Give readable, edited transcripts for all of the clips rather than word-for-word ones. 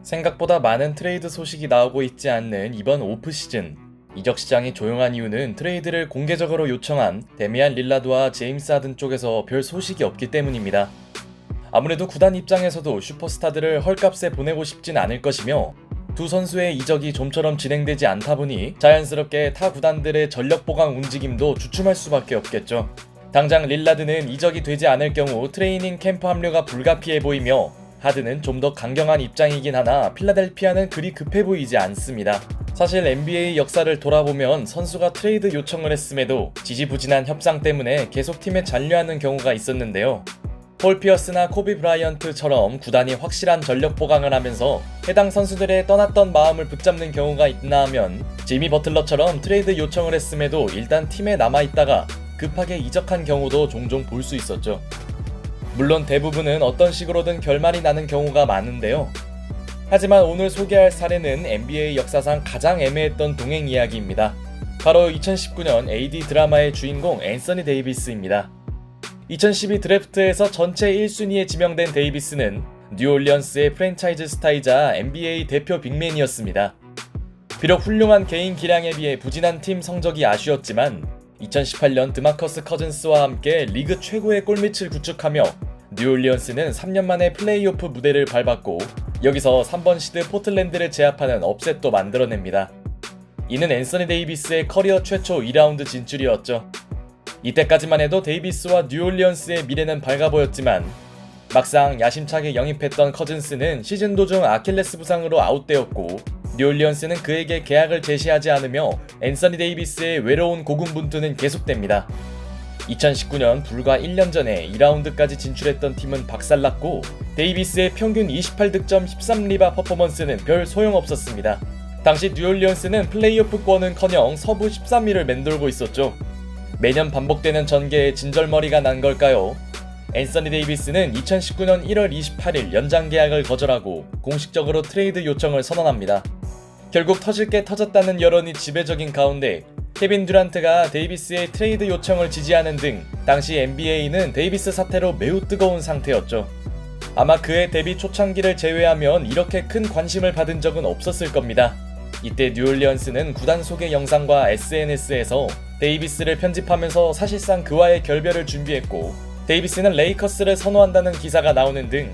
생각보다 많은 트레이드 소식이 나오고 있지 않는 이번 오프 시즌. 이적 시장이 조용한 이유는 트레이드를 공개적으로 요청한 데미안 릴라드와 제임스 하든 쪽에서 별 소식이 없기 때문입니다. 아무래도 구단 입장에서도 슈퍼스타들을 헐값에 보내고 싶진 않을 것이며 두 선수의 이적이 좀처럼 진행되지 않다 보니 자연스럽게 타 구단들의 전력 보강 움직임도 주춤할 수밖에 없겠죠. 당장 릴라드는 이적이 되지 않을 경우 트레이닝 캠프 합류가 불가피해 보이며 하든은 좀 더 강경한 입장이긴 하나 필라델피아는 그리 급해 보이지 않습니다. 사실 NBA 역사를 돌아보면 선수가 트레이드 요청을 했음에도 지지부진한 협상 때문에 계속 팀에 잔류하는 경우가 있었는데요. 폴 피어스나 코비 브라이언트처럼 구단이 확실한 전력 보강을 하면서 해당 선수들의 떠났던 마음을 붙잡는 경우가 있나 하면 지미 버틀러처럼 트레이드 요청을 했음에도 일단 팀에 남아있다가 급하게 이적한 경우도 종종 볼 수 있었죠. 물론 대부분은 어떤 식으로든 결말이 나는 경우가 많은데요. 하지만 오늘 소개할 사례는 NBA 역사상 가장 애매했던 동행 이야기입니다. 바로 2019년 AD 드라마의 주인공 앤서니 데이비스입니다. 2012 드래프트에서 전체 1순위에 지명된 데이비스는 뉴올리언스의 프랜차이즈 스타이자 NBA 대표 빅맨이었습니다. 비록 훌륭한 개인 기량에 비해 부진한 팀 성적이 아쉬웠지만 2018년 드마커스 커즌스와 함께 리그 최고의 골밑을 구축하며 뉴올리언스는 3년 만에 플레이오프 무대를 밟았고 여기서 3번 시드 포틀랜드를 제압하는 업셋도 만들어냅니다. 이는 앤서니 데이비스의 커리어 최초 2라운드 진출이었죠. 이때까지만 해도 데이비스와 뉴올리언스의 미래는 밝아 보였지만 막상 야심차게 영입했던 커즌스는 시즌 도중 아킬레스 부상으로 아웃되었고 뉴올리언스는 그에게 계약을 제시하지 않으며 앤서니 데이비스의 외로운 고군분투는 계속됩니다. 2019년 불과 1년 전에 2라운드까지 진출했던 팀은 박살났고 데이비스의 평균 28득점 13리바 퍼포먼스는 별 소용없었습니다. 당시 뉴올리언스는 플레이오프권은커녕 서부 13위를 맴돌고 있었죠. 매년 반복되는 전개에 진절머리가 난 걸까요? 앤서니 데이비스는 2019년 1월 28일 연장 계약을 거절하고 공식적으로 트레이드 요청을 선언합니다. 결국 터질 게 터졌다는 여론이 지배적인 가운데 케빈 듀란트가 데이비스의 트레이드 요청을 지지하는 등 당시 NBA는 데이비스 사태로 매우 뜨거운 상태였죠. 아마 그의 데뷔 초창기를 제외하면 이렇게 큰 관심을 받은 적은 없었을 겁니다. 이때 뉴올리언스는 구단 소개 영상과 SNS에서 데이비스를 편집하면서 사실상 그와의 결별을 준비했고 데이비스는 레이커스를 선호한다는 기사가 나오는 등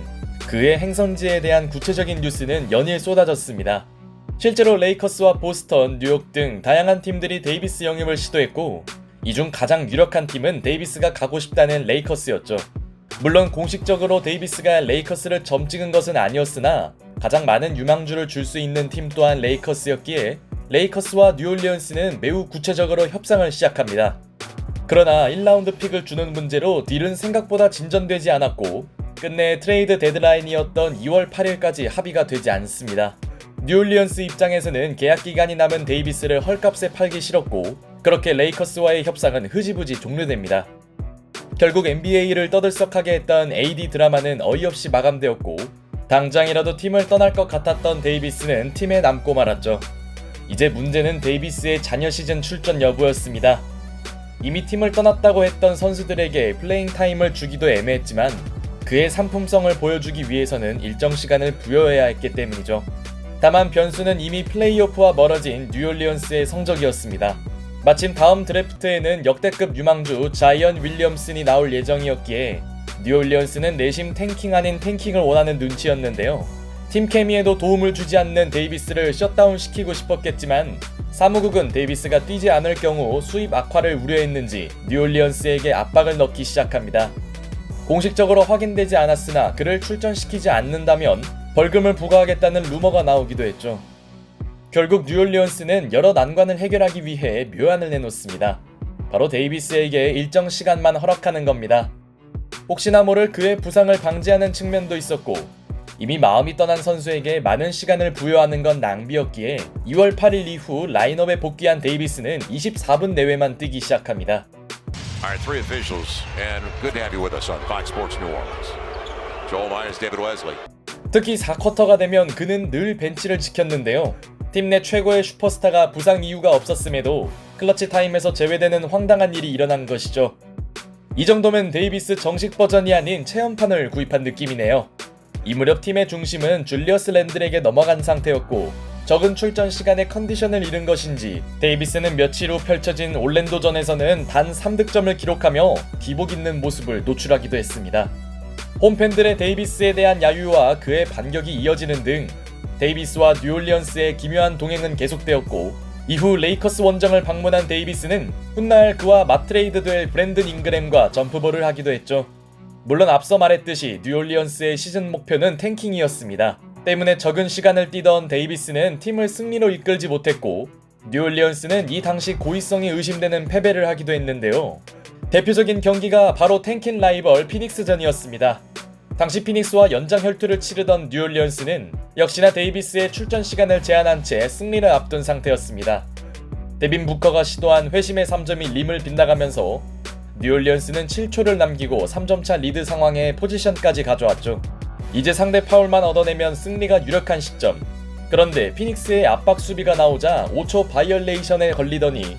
그의 행선지에 대한 구체적인 뉴스는 연일 쏟아졌습니다. 실제로 레이커스와 보스턴, 뉴욕 등 다양한 팀들이 데이비스 영입을 시도했고 이 중 가장 유력한 팀은 데이비스가 가고 싶다는 레이커스였죠. 물론 공식적으로 데이비스가 레이커스를 점찍은 것은 아니었으나 가장 많은 유망주를 줄 수 있는 팀 또한 레이커스였기에 레이커스와 뉴올리언스는 매우 구체적으로 협상을 시작합니다. 그러나 1라운드 픽을 주는 문제로 딜은 생각보다 진전되지 않았고 끝내 트레이드 데드라인이었던 2월 8일까지 합의가 되지 않습니다. 뉴올리언스 입장에서는 계약 기간이 남은 데이비스를 헐값에 팔기 싫었고 그렇게 레이커스와의 협상은 흐지부지 종료됩니다. 결국 NBA를 떠들썩하게 했던 AD 드라마는 어이없이 마감되었고 당장이라도 팀을 떠날 것 같았던 데이비스는 팀에 남고 말았죠. 이제 문제는 데이비스의 잔여 시즌 출전 여부였습니다. 이미 팀을 떠났다고 했던 선수들에게 플레잉 타임을 주기도 애매했지만 그의 상품성을 보여주기 위해서는 일정 시간을 부여해야 했기 때문이죠. 다만 변수는 이미 플레이오프와 멀어진 뉴올리언스의 성적이었습니다. 마침 다음 드래프트에는 역대급 유망주 자이언 윌리엄슨이 나올 예정이었기에 뉴올리언스는 내심 탱킹 아닌 탱킹을 원하는 눈치였는데요. 팀 케미에도 도움을 주지 않는 데이비스를 셧다운 시키고 싶었겠지만 사무국은 데이비스가 뛰지 않을 경우 수입 악화를 우려했는지 뉴올리언스에게 압박을 넣기 시작합니다. 공식적으로 확인되지 않았으나 그를 출전시키지 않는다면 벌금을 부과하겠다는 루머가 나오기도 했죠. 결국 뉴올리언스는 여러 난관을 해결하기 위해 묘안을 내놓습니다. 바로 데이비스에게 일정 시간만 허락하는 겁니다. 혹시나 모를 그의 부상을 방지하는 측면도 있었고 이미 마음이 떠난 선수에게 많은 시간을 부여하는 건 낭비였기에 2월 8일 이후 라인업에 복귀한 데이비스는 24분 내외만 뛰기 시작합니다. Our three officials, and good to have you with us on Fox Sports New Orleans. Joel Myers, David Wesley. 특히 4쿼터가 되면 그는 늘 벤치를 지켰는데요. 팀 내 최고의 슈퍼스타가 부상 이유가 없었음에도 클러치 타임에서 제외되는 황당한 일이 일어난 것이죠. 이 정도면 데이비스 정식 버전이 아닌 체험판을 구입한 느낌이네요. 이 무렵 팀의 중심은 줄리어스 랜들에게 넘어간 상태였고 적은 출전 시간에 컨디션을 잃은 것인지 데이비스는 며칠 후 펼쳐진 올랜도전에서는 단 3득점을 기록하며 기복 있는 모습을 노출하기도 했습니다. 홈팬들의 데이비스에 대한 야유와 그의 반격이 이어지는 등 데이비스와 뉴올리언스의 기묘한 동행은 계속되었고 이후 레이커스 원정을 방문한 데이비스는 훗날 그와 맞트레이드될 브랜든 잉그램과 점프볼을 하기도 했죠. 물론 앞서 말했듯이 뉴올리언스의 시즌 목표는 탱킹이었습니다. 때문에 적은 시간을 뛰던 데이비스는 팀을 승리로 이끌지 못했고 뉴올리언스는 이 당시 고의성이 의심되는 패배를 하기도 했는데요. 대표적인 경기가 바로 탱킹 라이벌 피닉스전이었습니다. 당시 피닉스와 연장 혈투를 치르던 뉴올리언스는 역시나 데이비스의 출전 시간을 제한한 채 승리를 앞둔 상태였습니다. 데빈 부커가 시도한 회심의 3점이 림을 빗나가면서 뉴올리언스는 7초를 남기고 3점차 리드 상황에 포지션까지 가져왔죠. 이제 상대 파울만 얻어내면 승리가 유력한 시점. 그런데 피닉스의 압박 수비가 나오자 5초 바이올레이션에 걸리더니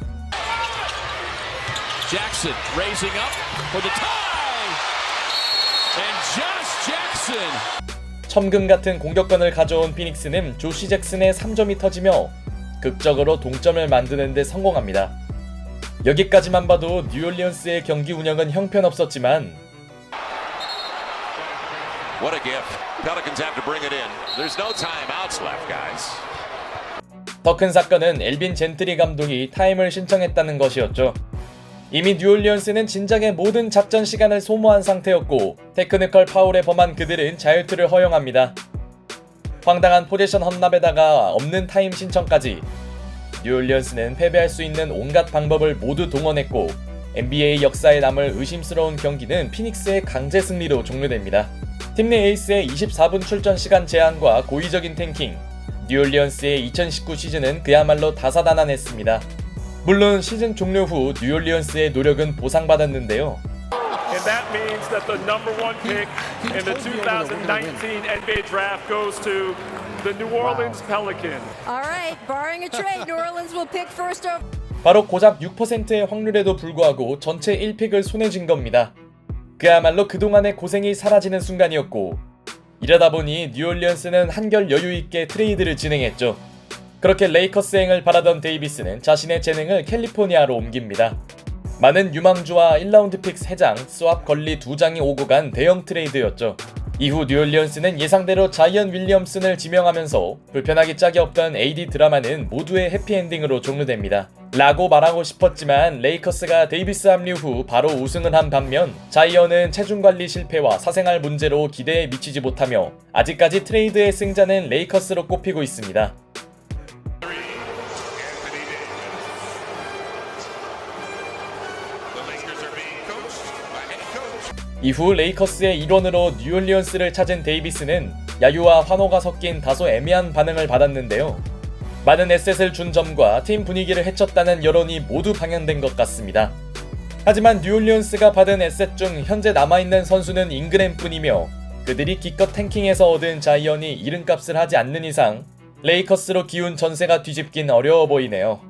Jackson raising up for the tie. And Josh Jackson. 첨금 같은 공격권을 가져온 피닉스는 조시 잭슨의 3점이 터지며 극적으로 동점을 만드는 데 성공합니다. 여기까지만 봐도 뉴올리언스의 경기 운영은 형편없었지만 What a gift. Pelicans have to bring it in. There's no timeouts left, guys. 더 큰 사건은 엘빈 젠트리 감독이 타임을 신청했다는 것이었죠. 이미 뉴올리언스는 진작에 모든 작전 시간을 소모한 상태였고 테크니컬 파울에 범한 그들은 자유투를 허용합니다. 황당한 포지션 헌납에다가 없는 타임 신청까지 뉴올리언스는 패배할 수 있는 온갖 방법을 모두 동원했고 NBA 역사에 남을 의심스러운 경기는 피닉스의 강제 승리로 종료됩니다. 팀 내 에이스의 24분 출전 시간 제한과 고의적인 탱킹, 뉴올리언스의 2019 시즌은 그야말로 다사다난했습니다. 물론 시즌 종료 후 뉴올리언스의 노력은 보상받았는데요. And that means that the number one pick in the 2019 NBA draft goes to the New Orleans Pelicans. All right, barring a trade, New Orleans will pick first over. 바로 고작 6%의 확률에도 불구하고 전체 1픽을 손에 쥔 겁니다. 그야말로 그동안의 고생이 사라지는 순간이었고 이러다 보니 뉴올리언스는 한결 여유있게 트레이드를 진행했죠. 그렇게 레이커스행을 바라던 데이비스는 자신의 재능을 캘리포니아로 옮깁니다. 많은 유망주와 1라운드 픽 3장, 스왑 권리 2장이 오고 간 대형 트레이드였죠. 이후 뉴올리언스는 예상대로 자이언 윌리엄슨을 지명하면서 불편하기 짝이 없던 AD 드라마는 모두의 해피엔딩으로 종료됩니다. 라고 말하고 싶었지만 레이커스가 데이비스 합류 후 바로 우승을 한 반면 자이언은 체중관리 실패와 사생활 문제로 기대에 미치지 못하며 아직까지 트레이드의 승자는 레이커스로 꼽히고 있습니다. 이후 레이커스의 일원으로 뉴올리언스를 찾은 데이비스는 야유와 환호가 섞인 다소 애매한 반응을 받았는데요. 많은 에셋을 준 점과 팀 분위기를 해쳤다는 여론이 모두 방향된 것 같습니다. 하지만 뉴올리언스가 받은 에셋 중 현재 남아있는 선수는 잉그램뿐이며 그들이 기껏 탱킹해서 얻은 자이언이 이른값을 하지 않는 이상 레이커스로 기운 전세가 뒤집긴 어려워 보이네요.